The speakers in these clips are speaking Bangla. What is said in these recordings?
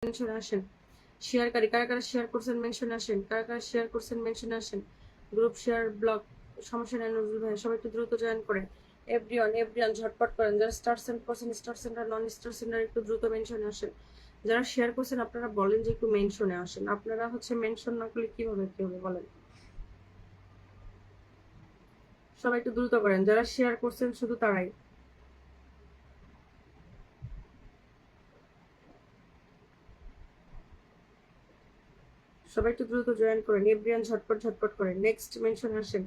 মেনশনে আসেন। শেয়ারকারী কারা কারা শেয়ার করছেন মেনশনে আসেন। কারা কারা শেয়ার করছেন মেনশনে আসেন। গ্রুপ শেয়ার ব্লগ সমস্যা নেই নজরুল ভাই, সবাই একটু দ্রুত জয়েন করেন। এভরিওয়ান ঝটপট করেন। যারা স্টার সেন্ড করছেন, স্টার সেন্টার নন স্টার সেন্টার একটু দ্রুত মেনশনে আসেন। যারা শেয়ার করছেন আপনারা বলেন যে একটু মেনশনে আসেন। আপনারা হচ্ছে মেনশন না করলে কিভাবে কি হবে বলেন। সবাই একটু দ্রুত করেন, যারা শেয়ার করছেন শুধু তারাই। সবাই একটু দ্রুত জয়েন করেন। এভরিওয়ান ঝটপট করেন। নেক্সট মেনশনে আসেন।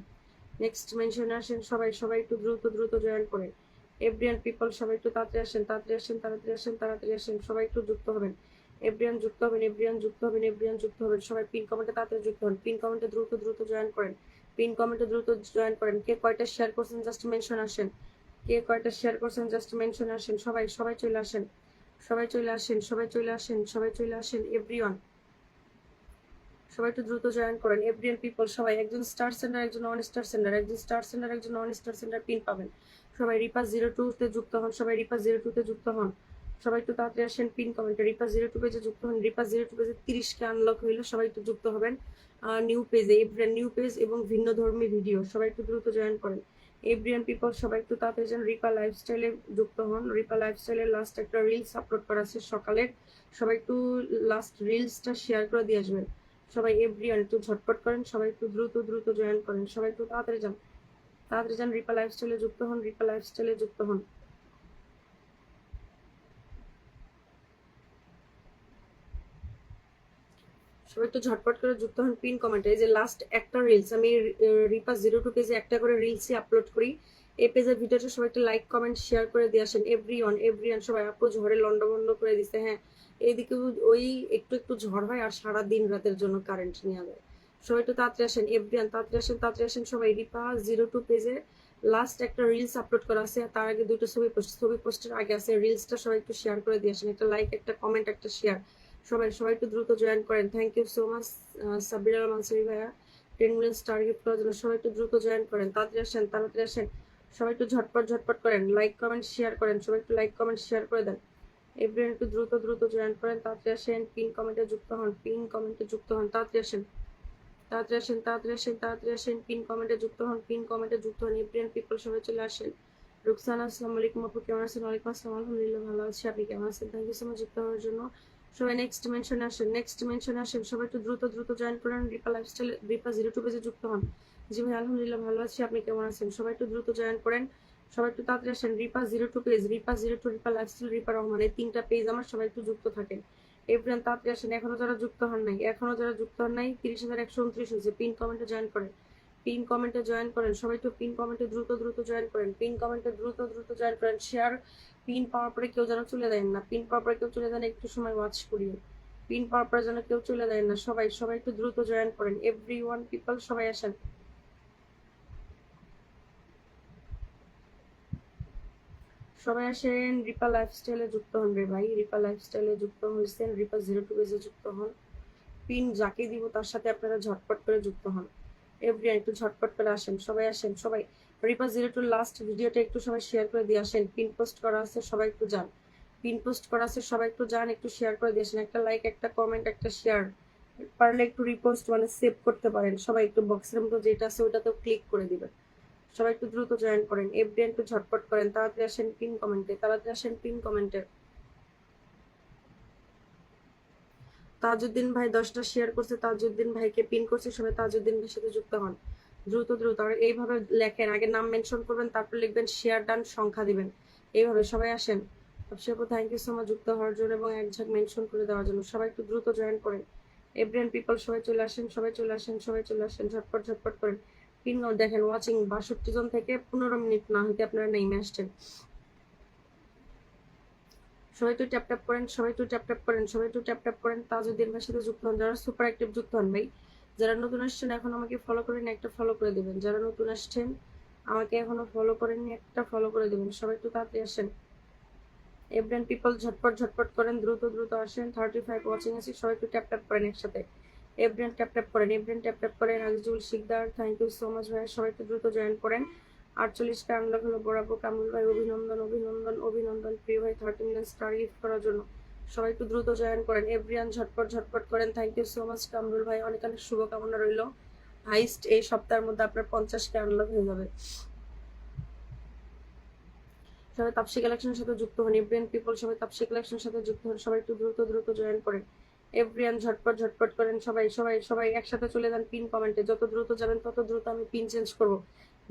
নেক্সট মেনশনে আসেন। সবাই সবাই একটু দ্রুত জয়েন করেন। এভরিওয়ান পিপল সবাই একটু তাড়াতাড়ি আসেন, তাড়াতাড়ি আসেন, তাড়াতাড়ি আসেন, তাড়াতাড়ি আসেন। সবাই একটু যুক্ত হবেন। এভরিওয়ান যুক্ত হবেন, এভরিওয়ান যুক্ত হবেন, এভরিওয়ান যুক্ত হবেন। সবাই পিন কমেন্টে তাড়াতাড়ি যুক্ত হন। পিন কমেন্টে দ্রুত জয়েন করেন। পিন কমেন্টে দ্রুত জয়েন করেন। কে কয়টা শেয়ার করছেন জাস্ট মেনশন আসেন। কে কয়টা শেয়ার করছেন জাস্ট মেনশন আসেন। সবাই সবাই চলে আসেন। সবাই চলে আসেন, সবাই চলে আসেন, সবাই চলে আসেন। এভরিওয়ান সবাই একটু দ্রুত জয়েন করেন। এভরিয়ান পিপল সবাই, একজন স্টার সেন্টার, একজন নন স্টার সেন্টার, একজন স্টার সেন্টার, একজন নন স্টার সেন্টার পিন পাবেন। সবাই রিপা 02 তে যুক্ত হন। সবাই রিপা 02 তে যুক্ত হন। সবাই একটু তাড়াতাড়ি আসেন। পিন কমেন্টে রিপা 02 পেজে যুক্ত হন। রিপা 02 পেজে 30কে আনলক হইলো, সবাই একটু যুক্ত হবেন। নিউ পেজে এভরিয়ান নিউ পেজ এবং ভিন্ন ধর্মী ভিডিও সবাই একটু দ্রুত জয়েন করেন। এভরিয়ান পিপল সবাই একটু তাড়াতাড়ি যান। রিপা লাইফস্টাইলে যুক্ত হন। রিপা লাইফস্টাইলে লাস্ট একটা রিলস আপলোড করা আছে সকালের, সবাই একটু লাস্ট রিলসটা শেয়ার করে দিয়ে আসবেন। সবাই এভরিওয়ান একটু ঝটপট করেন। সবাই একটু দ্রুত জয়েন করেন। সবাই একটু তাড়াতাড়ি যান, তাড়াতাড়ি যান। রিপা লাইফস্টাইলে যুক্ত হন। রিপা লাইফস্টাইলে যুক্ত হন। সবাই একটু ঝটপট করে যুক্ত হন। পিন কমেন্টে এই যে লাস্ট একটা রিলস আমি রিপা 02 পেজে একটা করে রিলসই আপলোড করি। এই পেজের ভিডিওটা সবাই একটু লাইক কমেন্ট শেয়ার করে দিয়ে আসেন। এভরিওয়ান সবাই আপু ঝড়ে লন্ডভন্ড করে দিছে। হ্যাঁ, এইদিকে ওই একটু একটু ঝড় হয় আর সারা দিন রাতের জন্য কারেন্ট নিয়ে যায়। সবাই একটু তাড়াতাড়ি আসেন। এভরিওয়ান তাড়াতাড়ি আসেন, তাড়াতাড়ি আসেন। সবাই রিপা 02 পেজে লাস্ট একটা রিলস আপলোড করা আছে, তার আগে দুটো ছবি পোস্টের আগে আছে। রিলসটা সবাই একটু শেয়ার করে দিয়ে আসেন। একটা লাইক, একটা কমেন্ট, একটা শেয়ার। সবাই সবাই একটু দ্রুত জয়েন করেন। Thank you so much Sabir Al Mansuri ভাইয়া 10 মিলিয়ন স্টার গিফট করার জন্য। সবাই একটু দ্রুত জয়েন করেন। তাড়াতাড়ি আসেন, তাড়াতাড়ি আসেন। সবাই একটু ঝটপট করেন। লাইক কমেন্ট শেয়ার করেন। সবাই একটু লাইক কমেন্ট শেয়ার করে দেন। এভরিওয়ান একটু দ্রুত জয়েন করেন। তাড়াতাড়ি আসেন। পিন কমেন্টে যুক্ত হন। পিন কমেন্টে যুক্ত হন। তাড়াতাড়ি আসেন, তাড়াতাড়ি আসেন, তাড়াতাড়ি আসেন, তাড়াতাড়ি আসেন। পিন কমেন্টে যুক্ত হন। পিন কমেন্টে যুক্ত হন। এভরিওয়ান পিপল সবাই চলে আসেন। রুকসানা আসসালামু আলাইকুম আপু, কেমন আছেন? ওয়ালাইকুম আসসালাম, আলহামদুলিল্লাহ ভালো আছি। আপনি কেমন আছেন? থ্যাংক ইউ সো মাচ যুক্ত হওয়ার জন্য। সবাই নেক্সট মেনশনে আসেন। নেক্সট মেনশনে আসেন। সবাই একটু দ্রুত জয়েন করেন। রিপা লাইফস্টাইল রিপা 02 পেজে যুক্ত হন। জি ভাই আলহামদুলিল্লাহ ভালো আছি। আপনি কেমন আছেন? সবাই একটু দ্রুত জয়েন করেন। সবাই একটু তাড়াতাড়ি আসেন। রিপা 02 পেজ, রিপা 02, রিপা লাইফস্টাইল, রিপা রহমান, এই তিনটা পেজ আমার। সবাই একটু যুক্ত থাকেন। এভরিওয়ান তাড়াতাড়ি আসেন। এখনো যারা যুক্ত হন নাই, 30,129 হয়েছে। পিন কমেন্টে জয়েন করেন। পিন কমেন্টে জয়েন করেন। সবাই একটু পিন কমেন্টে দ্রুত জয়েন করেন। পিন কমেন্টে দ্রুত জয়েন করেন। শেয়ার পিন পাওয়ার পরে কেউ যেন চলে দেন না। পিন পাওয়ার পরে কেউ চলে যান, একটু সময় ওয়াচ করিয়ে। পিন পাওয়ার পরে যেন কেউ চলে দেন না। সবাই সবাই একটু দ্রুত জয়েন করেন। এভরিওয়ান পিপল সবাই আসেন। সবাই আসেন। রিপা লাইফস্টাইলে যুক্ত হন রে ভাই। রিপা লাইফস্টাইলে যুক্ত হয়েছেন। রিপা 02 পেজে যুক্ত হন। পিন যাকে দিব তার সাথে আপনারা ঝটপট করে যুক্ত হন। এভরিওয়ান একটু ঝটপট করে আসেন। সবাই আসেন। সবাই রিপা 02 লাস্ট ভিডিওটা একটু সবাই শেয়ার করে দিয়ে আসেন। পিন পোস্ট করা আছে, সবাই একটু যান। পিন পোস্ট করা আছে, সবাই একটু যান, একটু শেয়ার করে দিয়ে আসেন। একটা লাইক, একটা কমেন্ট, একটা শেয়ার, পারলে একটু রিপোস্ট মানে সেভ করতে পারেন। সবাই একটু বক্সের মতো যেটা আছে ওটাতেও ক্লিক করে দিবেন। সবাই একটু দ্রুত জয়েন করেন। এভরিওয়ান একটু ঝটপট করেন। তাড়াতাড়ি আসেন পিন কমেন্টে, তাড়াতাড়ি আসেন পিন কমেন্টে। তাজউদ্দিন ভাই 10টা শেয়ার করছে, তাজউদ্দিন ভাইকে পিন করছে। সবাই তাজউদ্দিন ভাইয়ের সাথে যুক্ত হন। দ্রুত আর এইভাবে লেখেন, আগে নাম মেনশন করবেন, তারপর লিখবেন শেয়ার ডান, সংখ্যা দিবেন। এইভাবে সবাই আসেন। আপু থ্যাংক ইউ সো মাচ যুক্ত হওয়ার জন্য এবং এক ঝাঁক মেনশন করে দেওয়ার জন্য। সবাই একটু দ্রুত জয়েন করেন। এভরিওয়ান পিপল সবাই চলে আসেন, সবাই চলে আসেন, সবাই চলে আসেন। ঝটপট করেন। পিন দেখেন ওয়াচিং 62 জন থেকে 15 মিনিট না হইতে আপনারা নেমে আসছেন। সবাই একটু ট্যাপ করেন। সবাই একটু ট্যাপ করেন। সবাই একটু ট্যাপ করেন। তাজউদ্দিন ভাইয়ের সাথে যুক্ত হন। যারা সুপার অ্যাক্টিভ যুক্ত হন ভাই। যারা নতুন আসছেন এখন আমাকে ফলো করেন, একটা ফলো করে দিবেন। যারা নতুন আসছেন আমাকে এখনো ফলো করেননি, একটা ফলো করে দিবেন। সবাই একটু তাড়াতাড়ি আসেন। এভরিওয়ান পিপল ঝটপট করেন। দ্রুত আসেন। 35 ওয়াচিং আছে। সবাই একটু ট্যাপ করেন একসাথে। এভরিওয়ান ট্যাপ করেন। এভরিওয়ান ট্যাপ করেন। Azizul Sikdar thank you so much ভাই। সবাই একটু দ্রুত জয়েন করেন। 48টা আনলক হলো। বরাবর কামরুল ভাই অভিনন্দন প্রিয় ভাই 30 মিলিয়ন স্টার গিফট করার জন্য। সবাই একটু দ্রুত জয়েন করেন, এভরিওয়ান ঝটপট ঝটপট করেন। Thank you so much Kamrul ভাই, অনেক অনেক শুভকামনা রইল। হাইস্ট এই সপ্তাহের মধ্যে আপনার 50কে আনলক হয়ে যাবে। সবাই তাপসী কালেকশনের সাথে যুক্ত হন, এভরিয়ান পিপল সবাই তাপসী কালেকশনের সাথে যুক্ত হন, সবাই একটু দ্রুত দ্রুত জয়েন করেন, এভরিয়ান ঝটপট ঝটপট করেন। সবাই সবাই সবাই একসাথে চলে যান পিন কমেন্টে, যত দ্রুত যাবেন তত দ্রুত আমি পিন চেঞ্জ করব,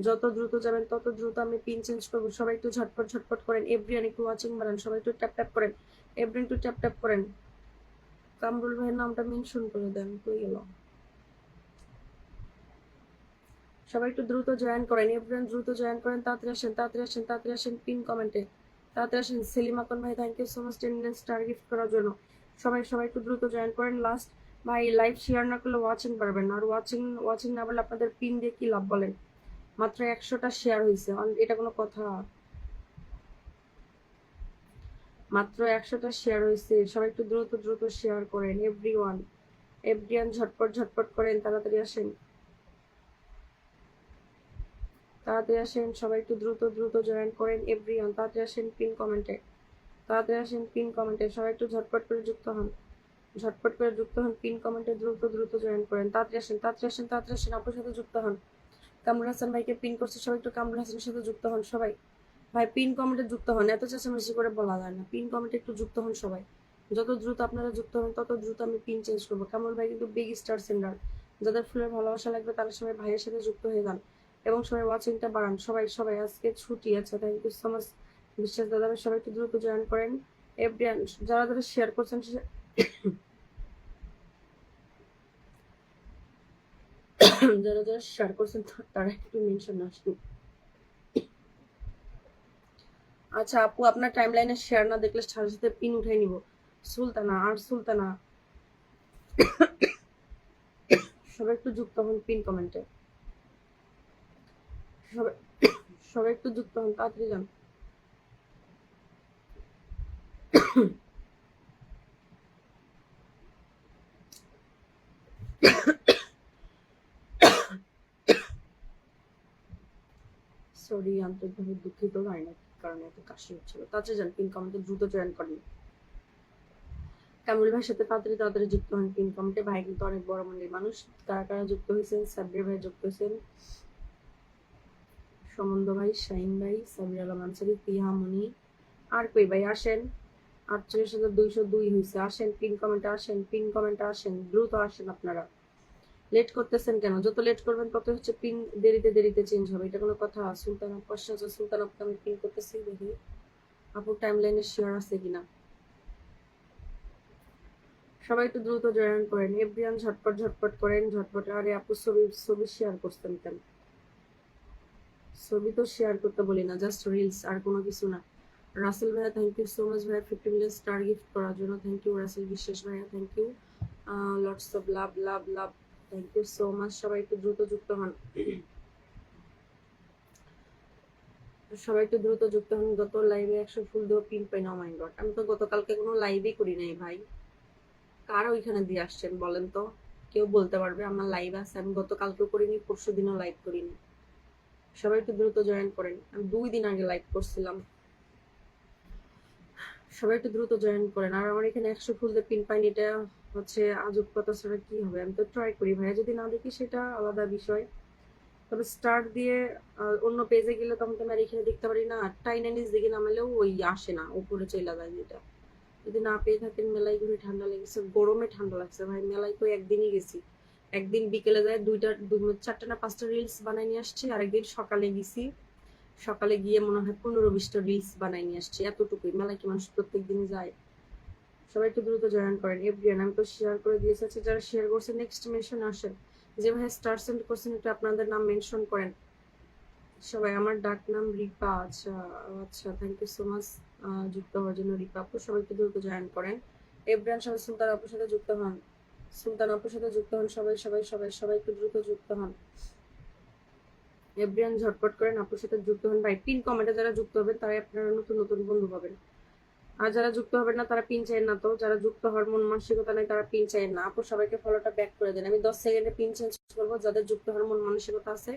যত দ্রুত যাবেন তত দ্রুত আমি পিন চেঞ্জ করব। সবাই একটু ঝটপট ঝটপট করেন, এভরিয়ান একটু ওয়াচিং বাড়ান, সবাই একটু ট্যাপ ট্যাপ করেন, এভরিয়ান একটু ট্যাপ ট্যাপ করেন। কামরুল ভাইয়ের নামটা মেনশন করে দেন, কই গেল? সবাই একটু দ্রুত জয়েন করেন, এভরিওয়ান দ্রুত জয়েন করেন, তাড়াতাড়ি আসেন তাড়াতাড়ি আসেন তাড়াতাড়ি আসেন পিন কমেন্টে, তাড়াতাড়ি আসেন। সেলিম আকন ভাই thank you so much 10 star gift করার জন্য। সবাই সবাই একটু দ্রুত জয়েন করেন। লাস্ট ভাই, লাইভ শেয়ার না করলে ওয়াচিং পারবেন না, আর ওয়াচিং ওয়াচিং না পারলে আপনাদের পিন দিয়ে কি লাভ বলেন? মাত্র 100টা শেয়ার হয়েছে, এটা কোনো কথা? মাত্র 100টা শেয়ার হয়েছে, সবাই একটু দ্রুত দ্রুত শেয়ার করেন, এভরিওয়ান এভরিওয়ান ঝটপট ঝটপট করেন, তাড়াতাড়ি আসেন তাড়াতাড়ি আসেন। সবাই একটু দ্রুত দ্রুত জয়েন করেন, এভরিওয়ান তাড়াতাড়ি আসেন পিন কমেন্টে, তাড়াতাড়ি আসেন পিন কমেন্টে। সবাই একটু ঝটপট করে যুক্ত হন, ঝটপট করে যুক্ত হন পিন কমেন্টে, দ্রুত দ্রুত জয়েন করেন, তাড়াতাড়ি আসেন তাড়াতাড়ি আসেন তাড়াতাড়ি আসেন। আপুর সাথে যুক্ত হন, কামরুল হাসান ভাইকে পিন করছে, সবাই একটু কামরুল হাসানের সাথে যুক্ত হন। সবাই ভাই পিন কমেন্টে যুক্ত হন, এত চেঁচামেচি করে বলা যায় না, পিন কমেন্টে একটু যুক্ত হন সবাই। যত দ্রুত আপনারা যুক্ত হন তত দ্রুত আমি পিন চেঞ্জ করবো। কামরুল ভাই কিন্তু বিগ স্টার সেন্ডার, যাদের ফুলের ভালোবাসা লাগবে তারা সবাই ভাইয়ের সাথে যুক্ত হয়ে যান এবং সবাই ওয়াচিংটা বাড়ান। সবাই সবাই আজকে ছুটি আছে, থ্যাংক ইউ সো মাচ বিশ্বাস দাদা, সবাই একটু দ্রুত জয়েন করেন, এভরিওয়ান যারা যারা শেয়ার করছেন যারা যারা শেয়ার করছেন তারা একটু মেনশন আসুন। আচ্ছা আপু, আপনার টাইমলাইনে শেয়ার না দেখলে সাথে সাথে পিন উঠাই নিব। সুলতানা আর সুলতানা, সবাই একটু যুক্ত হন পিন কমেন্টে, সবাই সবাই একটু যুক্ত হন, তাড়াতাড়ি যান। সরি, আন্তরিকভাবে দুঃখিত, হয় না কারণে এত কাশি হচ্ছিল। তাড়াতাড়ি যান পিন কমেন্টে, দ্রুত জয়েন করেন। কামরুল ভাইয়ের সাথে তাড়াতাড়ি তাড়াতাড়ি যুক্ত হন পিন কমেন্টে। ভাই কিন্তু অনেক বড় মনের মানুষ। কারা কারা যুক্ত হয়েছেন? সাব্বির ভাই যুক্ত হয়েছেন, সমন্দ ভাই, শাহিন ভাই, সাবির আলম আনসারি, পিহামণি, আর কই ভাই আসেন। 48,202 হয়েছে, আসেন পিন কমেন্টে আসেন, পিন কমেন্টে আসেন, দ্রুত আসেন। আপনারা লেট করতেছেন কেন? যত লেট করবেন তত হচ্ছে পিন দেরিতে দেরিতে চেঞ্জ হবে, এটা কোনো কথা? সুলতান সুলতান আপু আমি পিন করতেছি, দেখি আপুর টাইম লাইনে শেয়ার আছে কিনা। সবাই একটু দ্রুত জয়েন করেন, এভরিওয়ান ঝটপট ঝটপট করেন, ঝটপট। আরে আপু ছবি ছবি শেয়ার করতেন কেন? ছবি তো শেয়ার করতে বলি না, জাস্ট রিলস, আর কোনো কিছু না। রাসেল ভাইয়া থ্যাংক ইউ সো মাচ ভাইয়া 50 মিলিয়ন স্টার গিফট করার জন্য, থ্যাংক ইউ রাসেল বিশ্বাস ভাইয়া, thank you, lots of love love love, thank you so much. সবাই একটু দ্রুত যুক্ত হন, সবাই একটু দ্রুত যুক্ত হন। গত লাইভে 100 ফুল দেওয়া পিন পাই না, মাই গড, আমি তো গতকালকে কোনো লাইভই করি নাই ভাই। কারা ওইখানে দিয়ে আসছেন বলেন তো? কেউ বলতে পারবে আমার লাইভ আছে? আমি গতকালকেও করিনি, পরশু দিনও লাইভ করিনি। সবাই একটু দ্রুত জয়েন করেন, আমি 2 দিন আগে লাইভ করছিলাম। সবাই একটু দ্রুত জয়েন করেন। আর আমার এখানে 100 ফুল দিয়ে পিন পাইনি, এটা হচ্ছে আজব কথা ছাড়া কি হবে? আমি তো ট্রাই করি ভাইয়া, যদি না দেখি সেটা আলাদা বিষয়। তবে স্টার দিয়ে অন্য পেজে গেলে তখন তো আমি আর এখানে দেখতে পারি না, টাইনা নিজ দিকে নামালেও ওই আসে না, উপরে চলে যায় যেটা। যদি না পেয়ে থাকেন, মেলায় ঘুরে ঠান্ডা লেগেছে, গরমে ঠান্ডা লাগছে ভাই। মেলায় তো একদিনই গেছি, একদিন বিকেলে যায় 4টা না 5টা রিলস বানাই নিয়ে আসছি, আরেকদিন সকালে গেছি, সকালে গিয়ে মনে হয় 15-20টা রিলস বানাই নিয়ে আসছি, এতটুকুই। মেলায় কি মানুষ প্রত্যেক দিন যায়? সবাই একটু দ্রুত জয়েন করেন, এভরিওয়ান আমি তো শেয়ার করে দিয়েছি। আচ্ছা যারা শেয়ার করছেন নেক্সট মেনশন আসেন, যে ভাই স্টার সেন্ড করছেন একটু আপনাদের নাম মেনশন করেন সবাই। আমার ডাক নাম রিপা, আচ্ছা আচ্ছা, থ্যাংক ইউ সো মাচ যুক্ত হওয়ার জন্য রিপা আপু। সবাই একটু দ্রুত জয়েন করেন, এভরিওয়ান সবাই সুলতান আপুর সাথে যুক্ত হন, সুলতান আপুর সাথে যুক্ত হন, সবাই সবাই সবাই সবাই একটু দ্রুত যুক্ত হন, এভরিওয়ান ঝটপট করেন আপুর সাথে যুক্ত হন। ভাই পিন কমেন্টে যারা যুক্ত হবেন তারাই আপনারা নতুন নতুন বন্ধু পাবেন, আর যারা যুক্ত হবেন না তারা পিন চাইেন না। তো যারা যুক্ত হওয়ার মন মানসিকতা নেই তারা পিন চাইেন না। আপু সবাইকে ফলোটা ব্যাক করে দেন, আমি 10 সেকেন্ডে পিন চেঞ্জ করবো। যাদের যুক্ত হওয়ার মন মানসিকতা আছে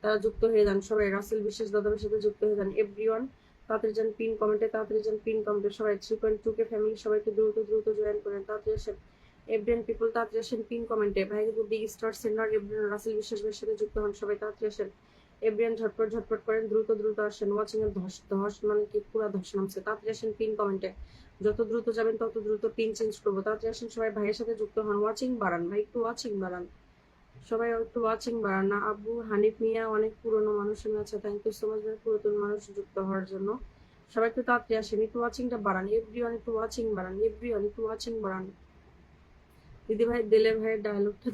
তারা যুক্ত হয়ে যান। সবাই রাসেল বিশ্বাস দাদার সাথে যুক্ত হয়ে যান, এভরিওয়ান তাড়াতাড়ি যান পিন কমেন্টে, তাড়াতাড়ি যান পিন কমেন্টে। সবাই 3.2K ফ্যামিলি সবাইকে দ্রুত দ্রুত জয়েন করেন, তাড়াতাড়ি আসেন। এভরিয়ান পিপল তাড়াতাড়ি আসেন পিন কমেন্টে। ভাই কিন্তু big star sender everyone Rasel Biswas ভাইয়ের সাথে যুক্ত হন, সবাই তাড়াতাড়ি আসেন। এভরিয়ান ঝটপট ঝটপট করেন, দ্রুত দ্রুত আসেন। ওয়াচিং এর ধস ধস মানে কি পুরা ধস নামছে, তাড়াতাড়ি আসেন পিন কমেন্টে। যত দ্রুত যাবেন তত দ্রুত পিন চেঞ্জ করবো, তাড়াতাড়ি আসেন সবাই ভাইয়ের সাথে যুক্ত হন। ওয়াচিং বাড়ান ভাই, একটু ওয়াচিং বাড়ান, সবাই একটু ওয়াচিং বাড়ান না। আবু হানিফ মিয়া অনেক পুরনো মানুষ আছে, থ্যাংক ইউ সো মাচ ভাই পুরাতন মানুষ যুক্ত হওয়ার জন্য। সবাই একটু তাড়াতাড়ি আসেন, একটু ওয়াচিংটা বাড়ান। এভরিওয়ান একটু ওয়াচিং বাড়ান, এভরিওয়ান একটু ওয়াচিং বাড়ান। দিদি ভাই দিলে ভাইয়ের ডায়লগটা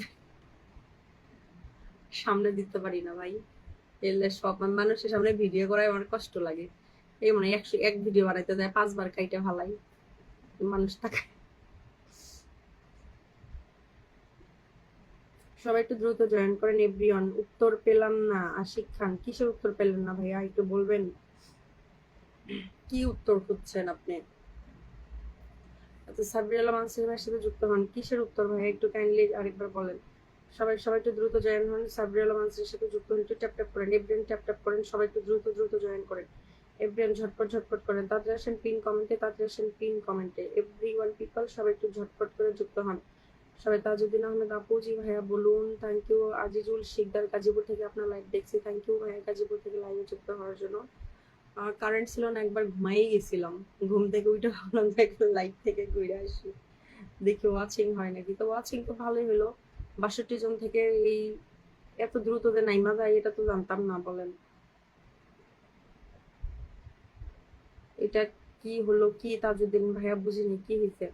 সামনে দিতে পারি না ভাই, এলে সব মানুষের সামনে ভিডিও করায় আমার কষ্ট লাগে। এই মানে 101 ভিডিও বানাইতে যায় 5 বার কাইটা ভালাই মানুষ থাকে। সবাই একটু দ্রুত জয়েন করেন এভরিওয়ান। উত্তর পেলাম না আশিক খান, কিসের উত্তর পেলেন না ভাইয়া একটু বলবেন, কি উত্তর খুঁজছেন আপনি? আচ্ছা সাব্বির আলম আনসারি ভাইয়ের সাথে যুক্ত হন, কিসের উত্তর ভাইয়া একটু কাইন্ডলি আরেকবার বলেন। সবাই সবাই একটু দ্রুত জয়েন হন, সাব্বির আলম আনসারির সাথে যুক্ত হন, একটু ট্যাপ ট্যাপ করেন, এভরিওয়ান ট্যাপ ট্যাপ করেন, সবাই একটু দ্রুত দ্রুত জয়েন করেন। এভরিওয়ান ঝটপট ঝটপট করেন, তাড়াতাড়ি আসেন পিন কমেন্টে, তাড়াতাড়ি আসেন পিন কমেন্টে। এভরিওয়ান পিপল সবাই একটু ঝটপট করে যুক্ত হন। সবাই তাজউদ্দিন আহমেদ আপু জি ভাইয়া বলুন, থ্যাংক ইউ। আজিজুল শিকদার গাজীপুর থেকে আপনার লাইভ দেখছি, থ্যাংক ইউ ভাইয়া গাজীপুর থেকে লাইভে যুক্ত হওয়ার জন্য। কারেন্ট ছিল না, একবার ঘুমাই গেছিলাম, ঘুম থেকে উঠে ভাবলাম একবার লাইভ থেকে ঘুরে আসি, দেখি ওয়াচিং হয় নাকি। তো ওয়াচিং তো ভালোই হলো, 62 জন থেকে এই এত দ্রুত যে নাইমা যায় এটা তো জানতাম না। বলেন এটা কি হলো, কি তাজউদ্দিন ভাইয়া বুঝিনি কি হয়েছে।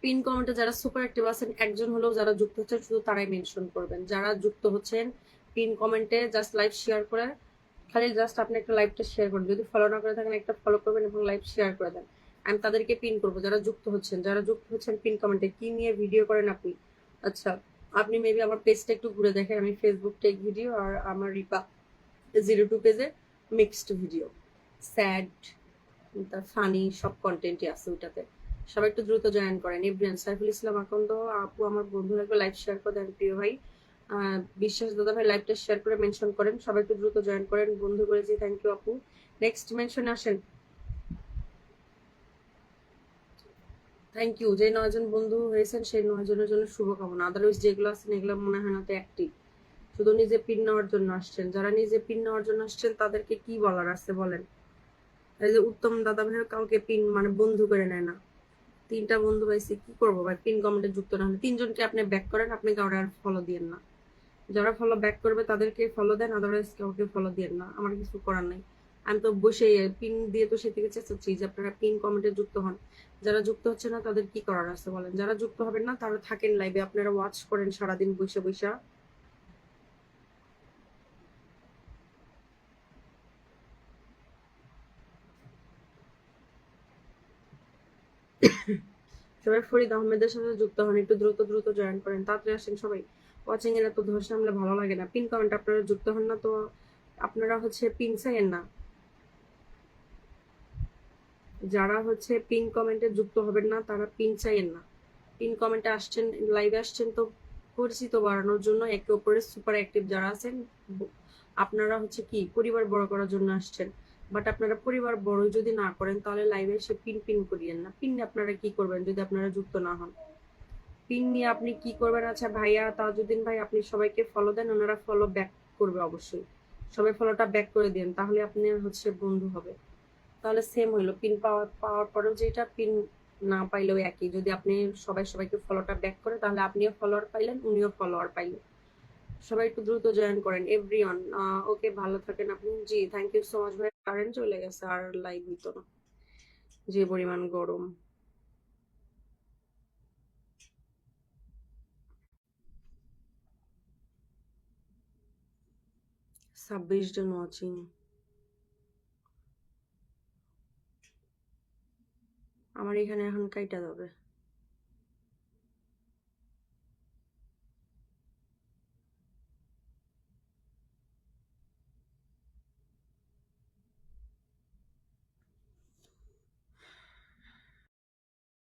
পিন কমেন্টে যারা সুপার অ্যাক্টিভ আছেন একজন হলেও যারা যুক্ত হচ্ছেন শুধু তারাই মেনশন করবেন, যারা যুক্ত হচ্ছেন পিন কমেন্টে জাস্ট লাইভ শেয়ার করে, খালি জাস্ট আপনি একটা লাইভটা শেয়ার করবেন, যদি ফলো না করে থাকেন একটা ফলো করবেন এবং লাইভ শেয়ার করে দেন। আমি তাদেরকে পিন করবো যারা যুক্ত হচ্ছেন, যারা যুক্ত হচ্ছেন পিন কমেন্টে। কি নিয়ে ভিডিও করেন আপনি? আচ্ছা আপনি মেবি আমার পেজটা একটু ঘুরে দেখেন, আমি ফেসবুক টেক ভিডিও আর আমার রিপা 02 পেজে মিক্সড ভিডিও, স্যাড ফানি সব কন্টেন্টই আছে ওইটাতে। সবাই একটু দ্রুত জয়েন করেন। এভরিয়ান সাইফুল ইসলাম আকন্দ আপু আমার বন্ধু লাগবে, লাইভ শেয়ার করে দেন প্রিয় ভাই। বিশ্বাস দাদা ভাই লাইভটা শেয়ার করে মেনশন করেন, সবাই একটু দ্রুত জয়েন করেন। বন্ধু করেছি, থ্যাংক ইউ আপু। নেক্সট মেনশনে আসেন, থ্যাংক ইউ। যে 9 জন বন্ধু হয়েছেন সেই 9 জনের জন্য শুভকামনা। আদারওয়াইজ যেগুলো আছেন এগুলো মনে হয় না তো অ্যাক্টিভ, শুধু নিজে পিন নেওয়ার জন্য আসছেন। যারা নিজে পিন নেওয়ার জন্য আসছেন তাদেরকে কি বলার আছে বলেন। এই যে উত্তম দাদা ভাইয়ের কাউকে পিন মানে বন্ধু করে নেয় না, 3টা বন্ধু পাইছি কি করবো ভাই, পিন কমেন্টে যুক্ত না হলে 3জনকে আপনি ব্যাক করেন, আপনি কাউকে আর ফলো দিয়েন না। যারা ফলো ব্যাক করবে তাদেরকে ফলো দেন, আদারওয়াইজ কাউকে ফলো দিয়েন না, আমার কিছু করার নাই। আমি তো বসে পিন দিয়ে তো সে থেকে চেঁচাচ্ছি যে আপনারা পিন কমেন্টে যুক্ত হন। যারা যুক্ত হচ্ছে না তাদের কি করার আছে বলেন। যারা যুক্ত হবেন না তারা থাকেন লাইভে, আপনারা ওয়াচ করেন সারাদিন বসে বসে। সবাই ফরিদ আহমেদের সাথে যুক্ত হন, একটু দ্রুত দ্রুত জয়েন করেন, তাড়াতাড়ি আসেন সবাই। ওয়াচিং এর এত ধস নামলে ভালো লাগে না। পিন কমেন্ট আপনারা যুক্ত হন না তো আপনারা হচ্ছে পিন চাইেন না। যারা হচ্ছে পিন কমেন্টে যুক্ত হবেন না তারা পিন চাইেন না। পিন কমেন্টে আসছেন, লাইভে আসছেন তো পরিচিত বাড়ানোর জন্য, একে অপরের সুপার অ্যাক্টিভ যারা আছেন আপনারা হচ্ছে কি পরিবার বড় করার জন্য আসছেন। বাট আপনারা পরিবার বড় যদি না করেন তাহলে লাইভে এসে পিন পিন করিয়েন না। পিন আপনারা কি করবেন যদি আপনারা যুক্ত না হন? পিন নিয়ে আপনি কি করবেন? আচ্ছা ভাইয়া তাজউদ্দিন ভাই আপনি সবাইকে ফলো দেন, ওনারা ফলো ব্যাক করবে অবশ্যই। সবাই ফলোটা ব্যাক করে দেন, তাহলে আপনি হচ্ছে বন্ধু হবে। তাহলে সেম হইলো, পিন পাওয়ার পাওয়ার পরেও যেটা, পিন না পাইলেও একই। যদি আপনি সবাই সবাইকে ফলোটা ব্যাক করে তাহলে আপনিও ফলোয়ার পাইলেন, উনিও ফলোয়ার পাইলেন। সবাই একটু দ্রুত জয়েন করেন এভরিওয়ান। ওকে ভালো থাকেন আপনি। জি থ্যাংক ইউ সো মাচ ভাই। কারেন্ট চলে গেছে আর লাইভ হইতো না, যে পরিমাণ গরম। 26 জন ওয়াচিং, আমার এখানে এখন কাইটা যাবে।